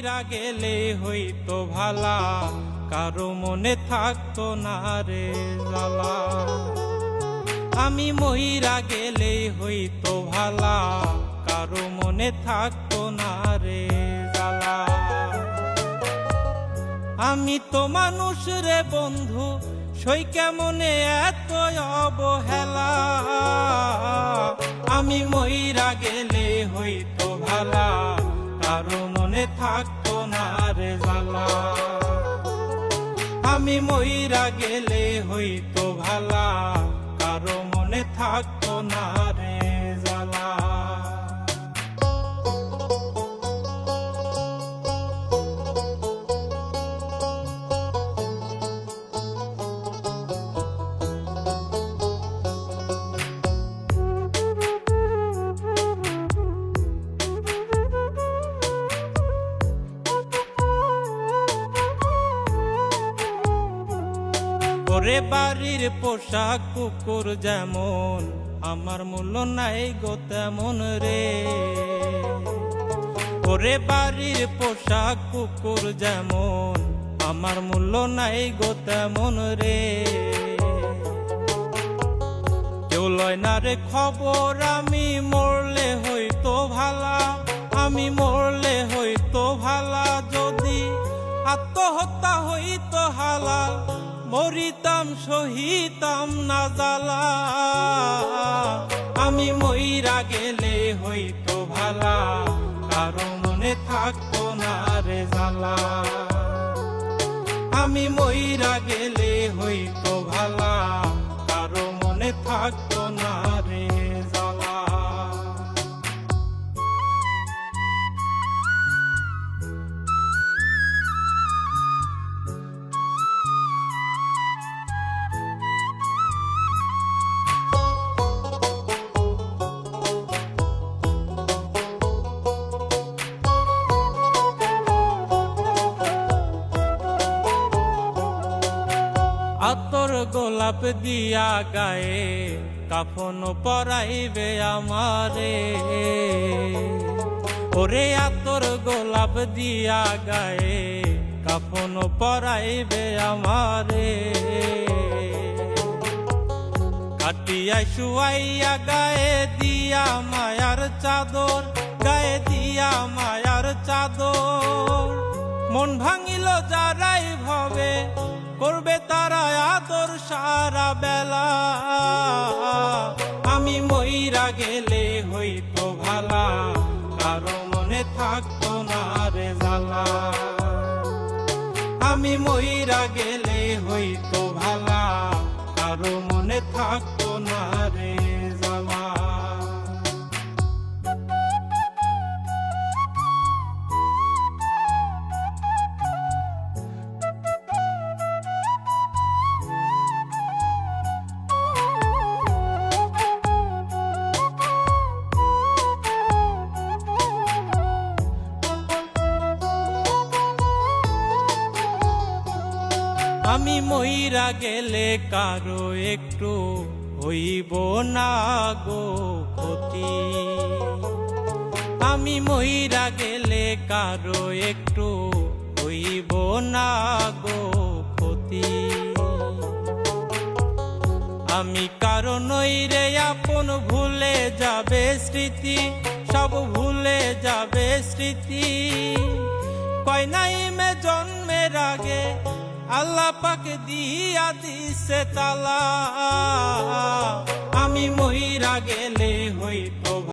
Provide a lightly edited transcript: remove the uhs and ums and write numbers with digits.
মইরা গেলে হইতো ভালা, কারো মনে থাকতো না রে জ্বালা। আমি মইরা গেলে হইতো ভালা, কারো মনে থাকতো না রে জ্বালা। আমি তো মানুষ রে বন্ধু, সই কেমনে এত অবহেলা। আমি মইরা গেলে হইতো ভালা, কারো মনে থাকতো না রে জ্বালা। আমি মইরা গেলে হইতো ভালা, কারো মনে থাকতো না রে জ্বালা। ওরে বাড়ির পোশাক কুকুর যেমন, আমার মূল্য নাই গো তেমন রে। ওরে বাড়ির পোশাক কুকুর যেমন, আমার মূল্য নাই গো তেমন রে। কেউ লয় না রে খবর, আমি মরলে হইতো ভালা। আমি মরলে হইতো ভালা, যদি আত্মহত্যা হইতো হালাল, মরিতাম সহিতাম না জ্বালা। আমি মইরা গেলে হইতো ভালা, কারো মনে থাকতো না রে জ্বালা। আমি মইরা গেলে হইতো ভালা, কারো মনে থাকতো না রে জ্বালা। আতর গোলাপ দিয়া গায়ে, কাফন পরাইবে আমারে। ওরে আতর গোলাপ দিয়া গায়ে, কাফন পরাইবে আমারে। কাটিয়া শুয়াইয়া গায়ে দিয়া মায়ার চাদর, গায়ে দিয়া মায়ার চাদর। মন ভাঙিল যারাই ভাবে, করবে তারা আদর সারা বেলা। আমি মইরা গেলে হইতো ভালা, কারো মনে থাকতো না রে জ্বালা। আমি মইরা গেলে হইতো ভালা, কারো মনে থাকতো না রে জ্বালা। আমি মইরা গেলে কারো একটু হইব না গো ক্ষতি। আমি মইরা গেলে কারো একটু হইব না গো ক্ষতি। আমি কারো নই রে আপন, ভুলে যাবে স্মৃতি, সব ভুলে যাবে স্মৃতি। কয় নাই মে জন্মের আগে, আল্লাহ পাক দিয়া দিছে তালা। আমি মইরা গেলে